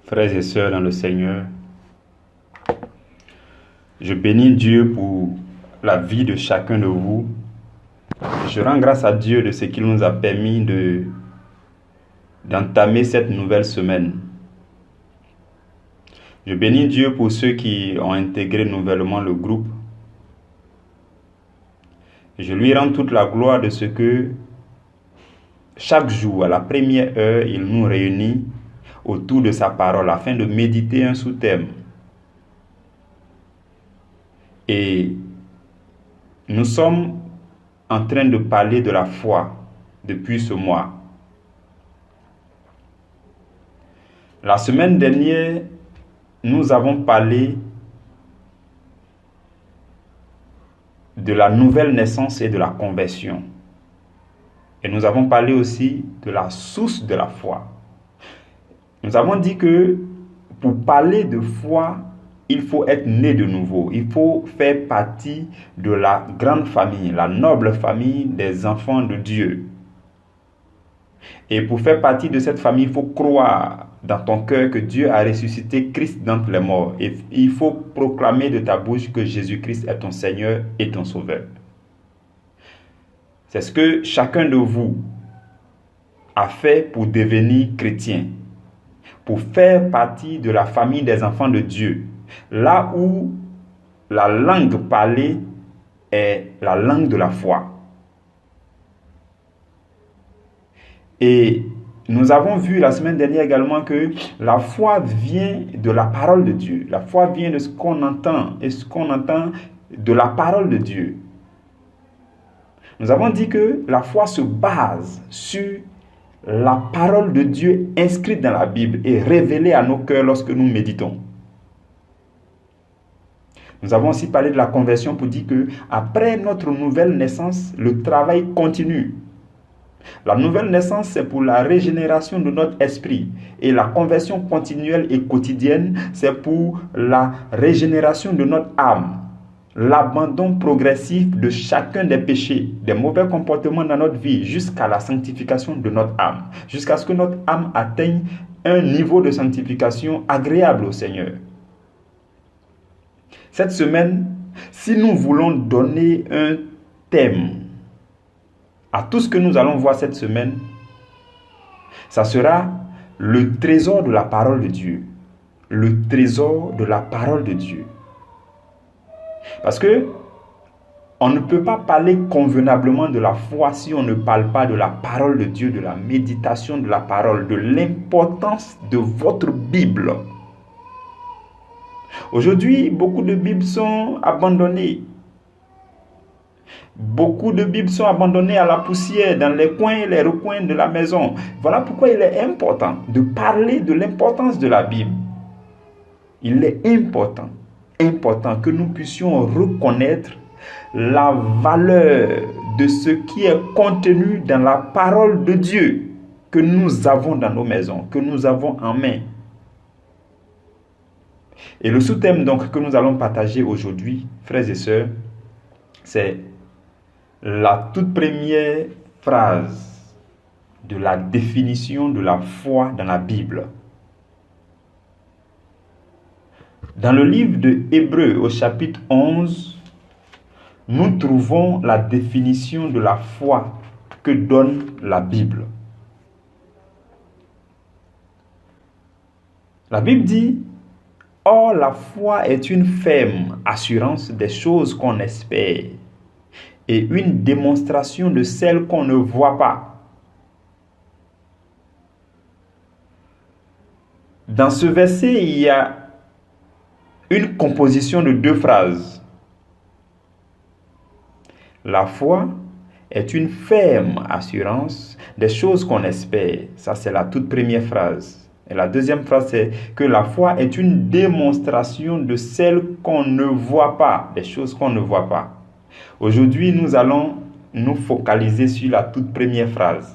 Frères et sœurs dans le Seigneur, je bénis Dieu pour la vie de chacun de vous. Je rends grâce à Dieu de ce qu'il nous a permis d'entamer cette nouvelle semaine. Je bénis Dieu pour ceux qui ont intégré nouvellement le groupe. Je lui rends toute la gloire de ce que chaque jour, à la première heure, il nous réunit autour de sa parole afin de méditer un sous-thème. Et nous sommes en train de parler de la foi depuis ce mois. La semaine dernière, nous avons parlé de la nouvelle naissance et de la conversion. Et nous avons parlé aussi de la source de la foi. Nous avons dit que pour parler de foi, il faut être né de nouveau. Il faut faire partie de la grande famille, la noble famille des enfants de Dieu. Et pour faire partie de cette famille, il faut croire dans ton cœur que Dieu a ressuscité Christ d'entre les morts. Et il faut proclamer de ta bouche que Jésus-Christ est ton Seigneur et ton Sauveur. C'est ce que chacun de vous a fait pour devenir chrétien, pour faire partie de la famille des enfants de Dieu, là où la langue parlée est la langue de la foi. Et nous avons vu la semaine dernière également que la foi vient de la parole de Dieu. La foi vient de ce qu'on entend et ce qu'on entend de la parole de Dieu. Nous avons dit que la foi se base sur la parole de Dieu inscrite dans la Bible et révélée à nos cœurs lorsque nous méditons. Nous avons aussi parlé de la conversion pour dire que après notre nouvelle naissance, le travail continue. La nouvelle naissance, c'est pour la régénération de notre esprit. Et la conversion continuelle et quotidienne, c'est pour la régénération de notre âme. L'abandon progressif de chacun des péchés, des mauvais comportements dans notre vie, jusqu'à la sanctification de notre âme. Jusqu'à ce que notre âme atteigne un niveau de sanctification agréable au Seigneur. Cette semaine, si nous voulons donner un thème à tout ce que nous allons voir cette semaine, ça sera le trésor de la parole de Dieu. Le trésor de la parole de Dieu. Parce que on ne peut pas parler convenablement de la foi si on ne parle pas de la parole de Dieu, de la méditation de la parole, de l'importance de votre Bible. Aujourd'hui, beaucoup de Bibles sont abandonnées. Beaucoup de Bibles sont abandonnées à la poussière dans les coins et les recoins de la maison. Voilà pourquoi il est important de parler de l'importance de la Bible. Il est important que nous puissions reconnaître la valeur de ce qui est contenu dans la parole de Dieu que nous avons dans nos maisons, que nous avons en main. Et le sous-thème donc que nous allons partager aujourd'hui, frères et sœurs, c'est la toute première phrase de la définition de la foi dans la Bible. Dans le livre de Hébreux au chapitre 11, nous trouvons la définition de la foi que donne la Bible. La Bible dit: « Or la foi est une ferme assurance des choses qu'on espère et une démonstration de celles qu'on ne voit pas. » Dans ce verset, il y a une composition de deux phrases. La foi est une ferme assurance des choses qu'on espère. Ça, c'est la toute première phrase. Et la deuxième phrase, c'est que la foi est une démonstration de celles qu'on ne voit pas, des choses qu'on ne voit pas. Aujourd'hui, nous allons nous focaliser sur la toute première phrase.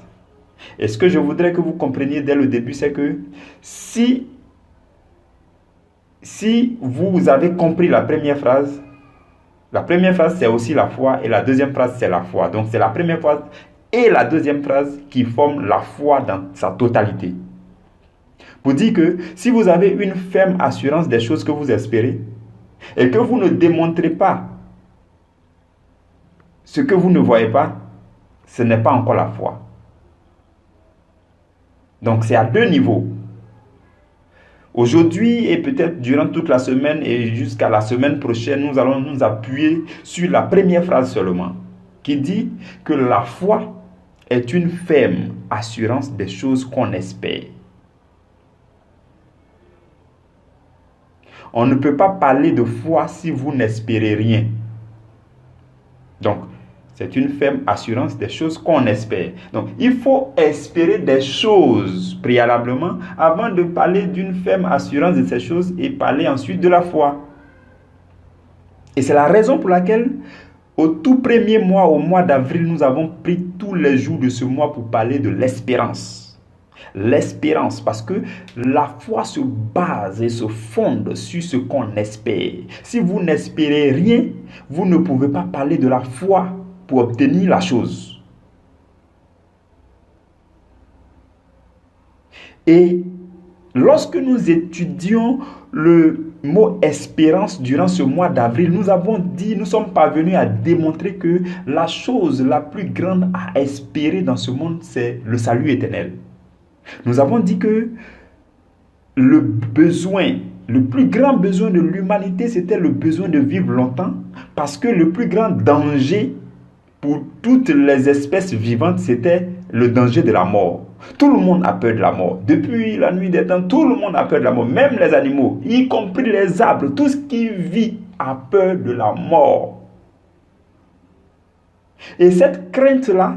Et ce que je voudrais que vous compreniez dès le début, c'est que si vous avez compris la première phrase, c'est aussi la foi et la deuxième phrase, c'est la foi. Donc, c'est la première phrase et la deuxième phrase qui forment la foi dans sa totalité. Pour dire que si vous avez une ferme assurance des choses que vous espérez et que vous ne démontrez pas ce que vous ne voyez pas, ce n'est pas encore la foi. Donc c'est à deux niveaux. Aujourd'hui et peut-être durant toute la semaine et jusqu'à la semaine prochaine, nous allons nous appuyer sur la première phrase seulement, qui dit que la foi est une ferme assurance des choses qu'on espère. On ne peut pas parler de foi si vous n'espérez rien. Donc, c'est une ferme assurance des choses qu'on espère. Donc, il faut espérer des choses préalablement avant de parler d'une ferme assurance de ces choses et parler ensuite de la foi. Et c'est la raison pour laquelle, au tout premier mois, au mois d'avril, nous avons pris tous les jours de ce mois pour parler de l'espérance. L'espérance, parce que la foi se base et se fonde sur ce qu'on espère. Si vous n'espérez rien, vous ne pouvez pas parler de la foi pour obtenir la chose. Et lorsque nous étudions le mot espérance durant ce mois d'avril, nous sommes parvenus à démontrer que la chose la plus grande à espérer dans ce monde, c'est le salut éternel. Nous avons dit que le plus grand besoin de l'humanité, c'était le besoin de vivre longtemps, parce que le plus grand danger pour toutes les espèces vivantes, c'était le danger de la mort. Tout le monde a peur de la mort. Depuis la nuit des temps, tout le monde a peur de la mort. Même les animaux, y compris les arbres, tout ce qui vit a peur de la mort. Et cette crainte-là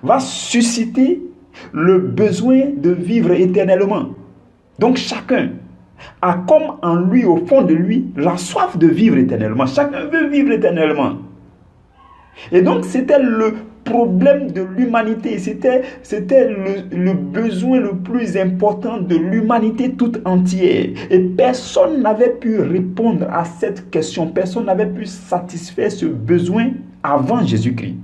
va susciter le besoin de vivre éternellement. Donc chacun a comme en lui, au fond de lui, la soif de vivre éternellement. Chacun veut vivre éternellement. Et donc c'était le problème de l'humanité. C'était le besoin le plus important de l'humanité toute entière. Et personne n'avait pu répondre à cette question. Personne n'avait pu satisfaire ce besoin avant Jésus-Christ.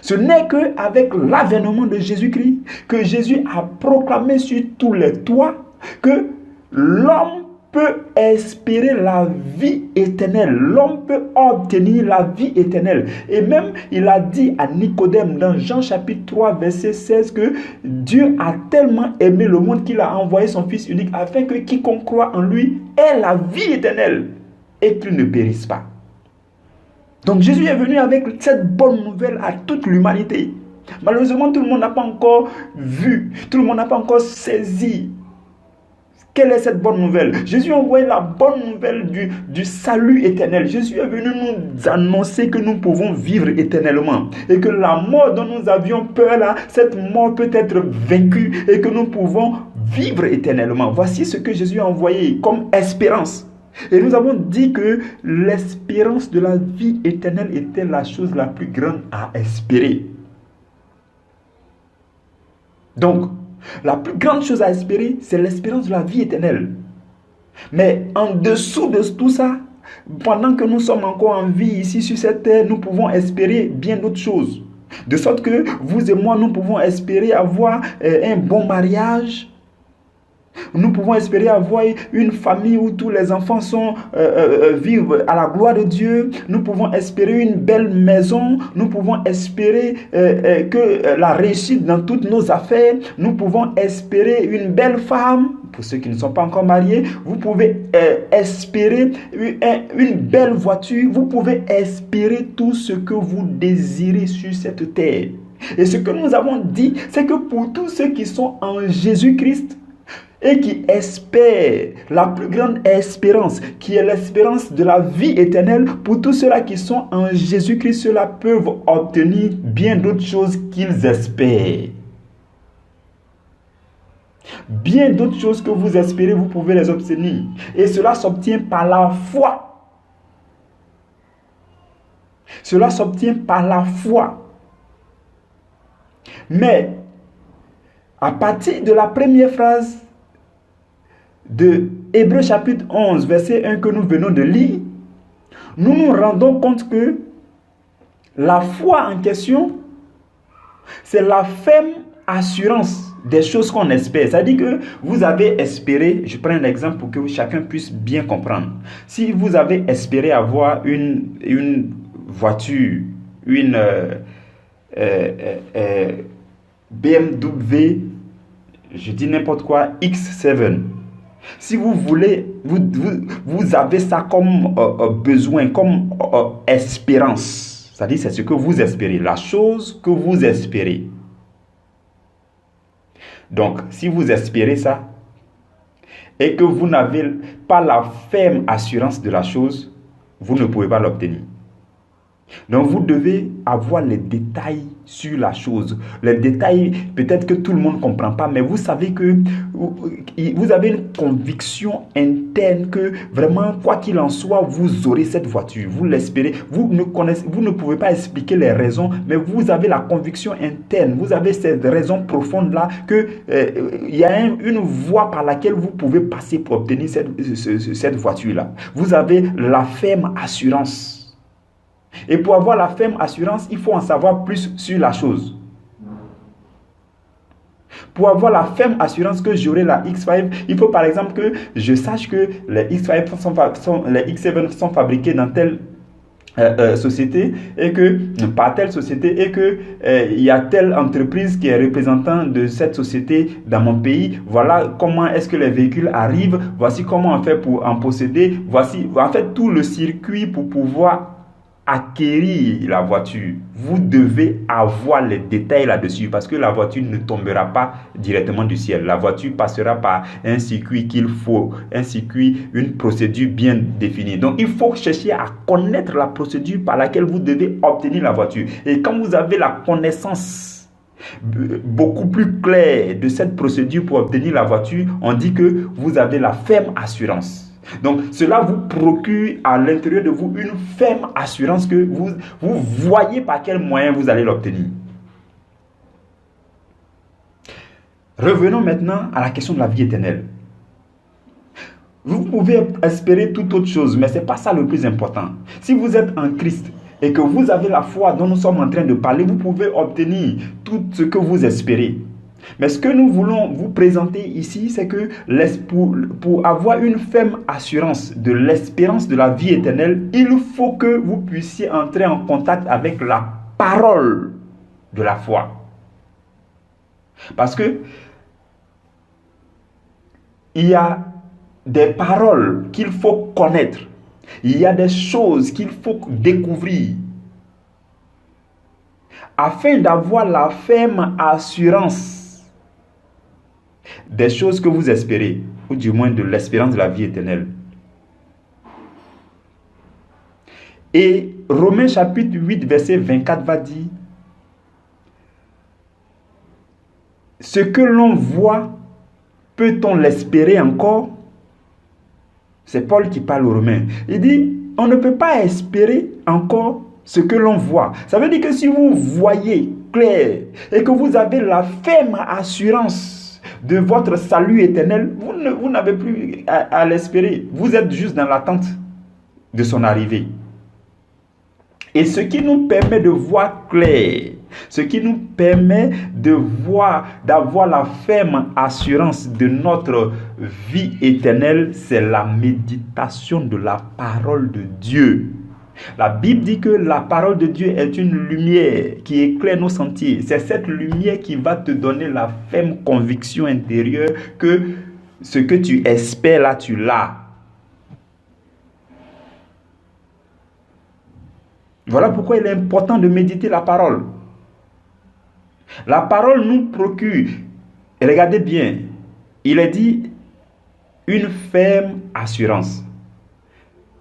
Ce n'est qu'avec l'avènement de Jésus-Christ que Jésus a proclamé sur tous les toits que l'homme peut espérer la vie éternelle. L'homme peut obtenir la vie éternelle. Et même, il a dit à Nicodème dans Jean chapitre 3, verset 16 que Dieu a tellement aimé le monde qu'il a envoyé son Fils unique afin que quiconque croit en lui ait la vie éternelle et qu'il ne périsse pas. Donc Jésus est venu avec cette bonne nouvelle à toute l'humanité. Malheureusement, tout le monde n'a pas encore vu, tout le monde n'a pas encore saisi quelle est cette bonne nouvelle. Jésus a envoyé la bonne nouvelle du salut éternel. Jésus est venu nous annoncer que nous pouvons vivre éternellement et que la mort dont nous avions peur là, cette mort peut être vaincue et que nous pouvons vivre éternellement. Voici ce que Jésus a envoyé comme espérance. Et nous avons dit que l'espérance de la vie éternelle était la chose la plus grande à espérer. Donc, la plus grande chose à espérer, c'est l'espérance de la vie éternelle. Mais en dessous de tout ça, pendant que nous sommes encore en vie ici sur cette terre, nous pouvons espérer bien d'autres choses. De sorte que vous et moi, nous pouvons espérer avoir un bon mariage. Nous pouvons espérer avoir une famille où tous les enfants vivent à la gloire de Dieu. Nous pouvons espérer une belle maison. Nous pouvons espérer que la réussite dans toutes nos affaires. Nous pouvons espérer une belle femme. Pour ceux qui ne sont pas encore mariés, vous pouvez espérer une belle voiture. Vous pouvez espérer tout ce que vous désirez sur cette terre. Et ce que nous avons dit, c'est que pour tous ceux qui sont en Jésus-Christ, et qui espèrent la plus grande espérance, qui est l'espérance de la vie éternelle, pour tous ceux-là qui sont en Jésus-Christ, ceux-là peuvent obtenir bien d'autres choses qu'ils espèrent. Bien d'autres choses que vous espérez, vous pouvez les obtenir. Et cela s'obtient par la foi. Cela s'obtient par la foi. Mais, à partir de la première phrase de Hébreux chapitre 11, verset 1 que nous venons de lire, nous nous rendons compte que la foi en question, c'est la ferme assurance des choses qu'on espère. C'est-à-dire que vous avez espéré, je prends un exemple pour que chacun puisse bien comprendre. Si vous avez espéré avoir une voiture, une BMW, je dis n'importe quoi, X7. Si vous voulez, vous avez ça comme besoin, comme espérance. C'est-à-dire c'est ce que vous espérez, la chose que vous espérez. Donc, si vous espérez ça et que vous n'avez pas la ferme assurance de la chose, vous ne pouvez pas l'obtenir. Donc, vous devez avoir les détails sur la chose. Les détails, peut-être que tout le monde ne comprend pas, mais vous savez que vous avez une conviction interne que vraiment, quoi qu'il en soit, vous aurez cette voiture. Vous l'espérez. Vous ne pouvez pas expliquer les raisons, mais vous avez la conviction interne. Vous avez cette raison profonde-là que il y a une voie par laquelle vous pouvez passer pour obtenir cette voiture-là. Vous avez la ferme assurance. Et pour avoir la ferme assurance, il faut en savoir plus sur la chose. Pour avoir la ferme assurance que j'aurai la X5, il faut par exemple que je sache que les X5 les X7 sont fabriqués dans telle société et que par telle société et que il y a telle entreprise qui est représentant de cette société dans mon pays. Voilà comment est-ce que les véhicules arrivent. Voici comment on fait pour en posséder. Voici en fait tout le circuit pour pouvoir acquérir la voiture. Vous devez avoir les détails là-dessus parce que la voiture ne tombera pas directement du ciel. La voiture passera par un circuit qu'il faut, un circuit, une procédure bien définie. Donc, il faut chercher à connaître la procédure par laquelle vous devez obtenir la voiture. Et quand vous avez la connaissance beaucoup plus claire de cette procédure pour obtenir la voiture, on dit que vous avez la ferme assurance. Donc, cela vous procure à l'intérieur de vous une ferme assurance que vous voyez par quel moyen vous allez l'obtenir. Revenons maintenant à la question de la vie éternelle. Vous pouvez espérer toute autre chose, mais ce n'est pas ça le plus important. Si vous êtes en Christ et que vous avez la foi dont nous sommes en train de parler, vous pouvez obtenir tout ce que vous espérez. Mais ce que nous voulons vous présenter ici, c'est que pour avoir une ferme assurance de l'espérance de la vie éternelle, il faut que vous puissiez entrer en contact avec la parole de la foi. Parce que il y a des paroles qu'il faut connaître. Il y a des choses qu'il faut découvrir afin d'avoir la ferme assurance des choses que vous espérez, ou du moins de l'espérance de la vie éternelle. Et Romains chapitre 8, verset 24 va dire: ce que l'on voit, peut-on l'espérer encore? C'est Paul qui parle aux Romains. Il dit, on ne peut pas espérer encore ce que l'on voit. Ça veut dire que si vous voyez clair et que vous avez la ferme assurance de votre salut éternel, vous n'avez plus à l'espérer. Vous êtes juste dans l'attente de son arrivée. Et ce qui nous permet de voir clair, ce qui nous permet d'avoir la ferme assurance de notre vie éternelle, c'est la méditation de la parole de Dieu. La Bible dit que la parole de Dieu est une lumière qui éclaire nos sentiers. C'est cette lumière qui va te donner la ferme conviction intérieure que ce que tu espères là, tu l'as. Voilà pourquoi il est important de méditer la parole. La parole nous procure, et regardez bien, il est dit une ferme assurance.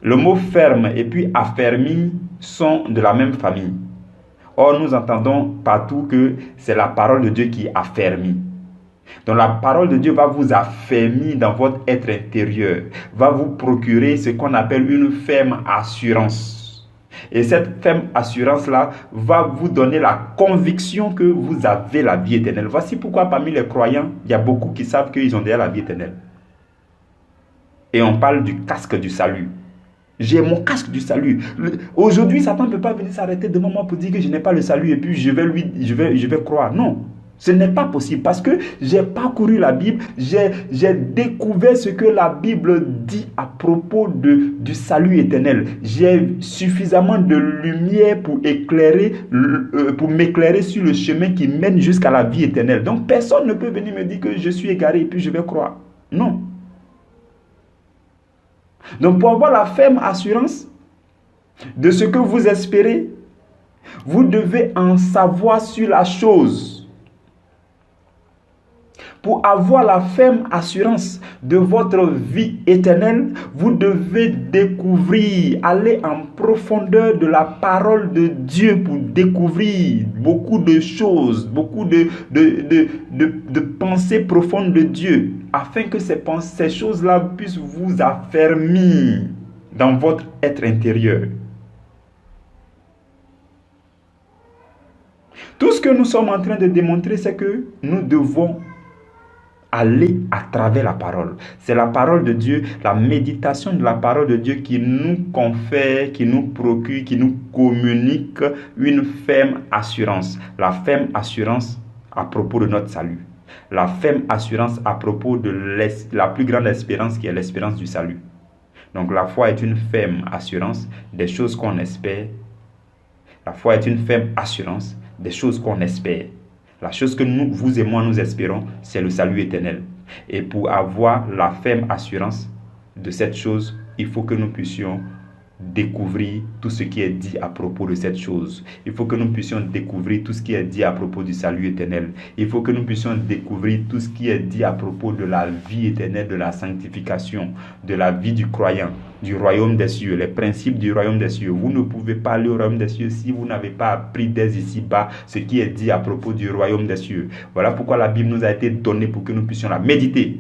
Le mot ferme et puis affermi sont de la même famille. Or, nous entendons partout que c'est la parole de Dieu qui affermit. Donc, la parole de Dieu va vous affermir dans votre être intérieur, va vous procurer ce qu'on appelle une ferme assurance. Et cette ferme assurance-là va vous donner la conviction que vous avez la vie éternelle. Voici pourquoi parmi les croyants, il y a beaucoup qui savent qu'ils ont déjà la vie éternelle. Et on parle du casque du salut. J'ai mon casque du salut. Aujourd'hui, Satan ne peut pas venir s'arrêter devant moi pour dire que je n'ai pas le salut et puis je vais croire. Non. Ce n'est pas possible parce que j'ai parcouru la Bible, j'ai découvert ce que la Bible dit à propos du salut éternel. J'ai suffisamment de lumière pour m'éclairer sur le chemin qui mène jusqu'à la vie éternelle. Donc personne ne peut venir me dire que je suis égaré et puis je vais croire. Non. Donc pour avoir la ferme assurance de ce que vous espérez, vous devez en savoir sur la chose. Pour avoir la ferme assurance de votre vie éternelle, vous devez découvrir, aller en profondeur de la parole de Dieu pour découvrir beaucoup de choses, beaucoup de pensées profondes de Dieu, afin que ces choses-là puissent vous affermir dans votre être intérieur. Tout ce que nous sommes en train de démontrer, c'est que nous devons aller à travers la parole. C'est la parole de Dieu, la méditation de la parole de Dieu qui nous confère, qui nous procure, qui nous communique une ferme assurance. La ferme assurance à propos de notre salut. La ferme assurance à propos de la plus grande espérance qui est l'espérance du salut. Donc la foi est une ferme assurance des choses qu'on espère. La foi est une ferme assurance des choses qu'on espère. La chose que nous, vous et moi, nous espérons, c'est le salut éternel. Et pour avoir la ferme assurance de cette chose, il faut que nous puissions découvrir tout ce qui est dit à propos de cette chose. Il faut que nous puissions découvrir tout ce qui est dit à propos du salut éternel. Il faut que nous puissions découvrir tout ce qui est dit à propos de la vie éternelle, de la sanctification, de la vie du croyant, du royaume des cieux, les principes du royaume des cieux. Vous ne pouvez pas aller au royaume des cieux si vous n'avez pas appris dès ici-bas ce qui est dit à propos du royaume des cieux. Voilà pourquoi la Bible nous a été donnée pour que nous puissions la méditer.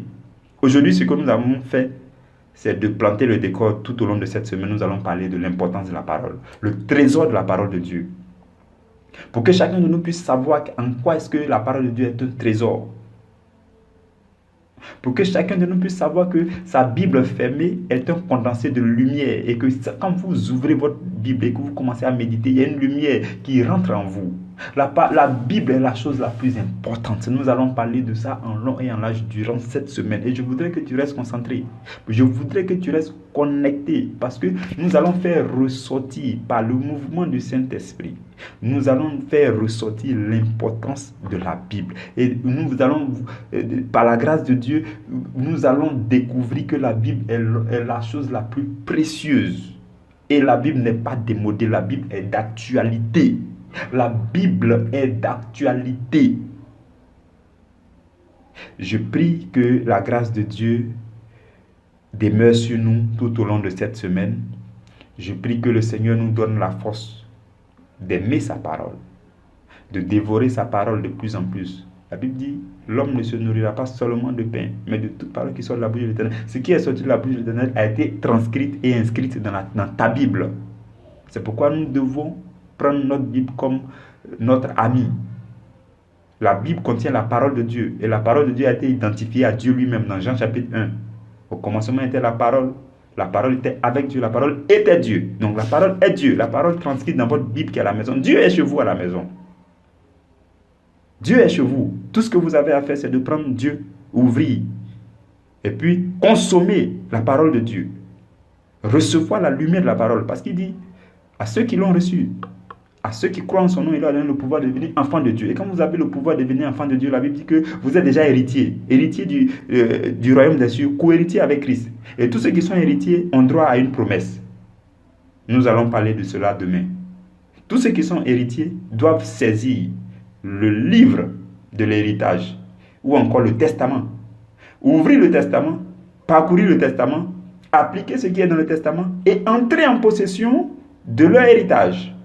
Aujourd'hui, ce que nous avons fait, c'est de planter le décor. Tout au long de cette semaine, nous allons parler de l'importance de la parole, le trésor de la parole de Dieu. Pour que chacun de nous puisse savoir en quoi est-ce que la parole de Dieu est un trésor. Pour que chacun de nous puisse savoir que sa Bible fermée est un condensé de lumière et que quand vous ouvrez votre Bible et que vous commencez à méditer, il y a une lumière qui rentre en vous. La Bible est la chose la plus importante. Nous allons parler de ça en long et en large durant cette semaine. Et je voudrais que tu restes concentré. Je voudrais que tu restes connecté parce que nous allons faire ressortir par le mouvement du Saint-Esprit. Nous allons faire ressortir l'importance de la Bible. Et nous allons, par la grâce de Dieu, nous allons découvrir que la Bible est la chose la plus précieuse. Et la Bible n'est pas démodée. La Bible est d'actualité. La Bible est d'actualité. Je prie que la grâce de Dieu demeure sur nous tout au long de cette semaine. Je prie que le Seigneur nous donne la force d'aimer sa parole, de dévorer sa parole de plus en plus. La Bible dit, l'homme ne se nourrira pas seulement de pain, mais de toute parole qui sort de la bouche de l'Éternel. Ce qui est sorti de la bouche de l'Éternel a été transcrite et inscrite dans ta Bible. C'est pourquoi nous devons prendre notre Bible comme notre ami. La Bible contient la parole de Dieu. Et la parole de Dieu a été identifiée à Dieu lui-même dans Jean chapitre 1. Au commencement était la parole. La parole était avec Dieu. La parole était Dieu. Donc la parole est Dieu. La parole transcrite dans votre Bible qui est à la maison. Dieu est chez vous à la maison. Dieu est chez vous. Tout ce que vous avez à faire, c'est de prendre Dieu, ouvrir, et puis consommer la parole de Dieu. Recevoir la lumière de la parole. Parce qu'il dit, à ceux qui l'ont reçu, à ceux qui croient en son nom, il leur donne le pouvoir de devenir enfant de Dieu. Et quand vous avez le pouvoir de devenir enfant de Dieu, la Bible dit que vous êtes déjà héritier. Héritier du royaume des cieux, co-héritier avec Christ. Et tous ceux qui sont héritiers ont droit à une promesse. Nous allons parler de cela demain. Tous ceux qui sont héritiers doivent saisir le livre de l'héritage ou encore le testament. Ouvrir le testament, parcourir le testament, appliquer ce qui est dans le testament et entrer en possession de leur héritage.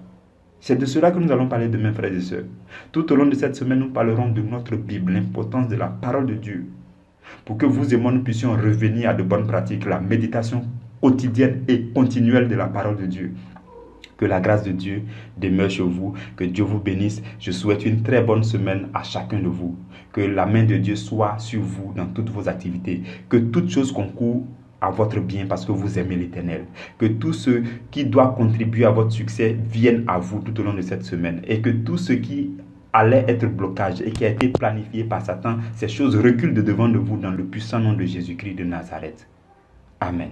C'est de cela que nous allons parler demain, frères et sœurs. Tout au long de cette semaine, nous parlerons de notre Bible, l'importance de la parole de Dieu, pour que vous et moi, nous puissions revenir à de bonnes pratiques, la méditation quotidienne et continuelle de la parole de Dieu. Que la grâce de Dieu demeure chez vous, que Dieu vous bénisse. Je souhaite une très bonne semaine à chacun de vous. Que la main de Dieu soit sur vous dans toutes vos activités. Que toutes choses concourent à votre bien parce que vous aimez l'Éternel. Que tout ce qui doit contribuer à votre succès vienne à vous tout au long de cette semaine. Et que tout ce qui allait être blocage et qui a été planifié par Satan, ces choses reculent de devant de vous dans le puissant nom de Jésus-Christ de Nazareth. Amen.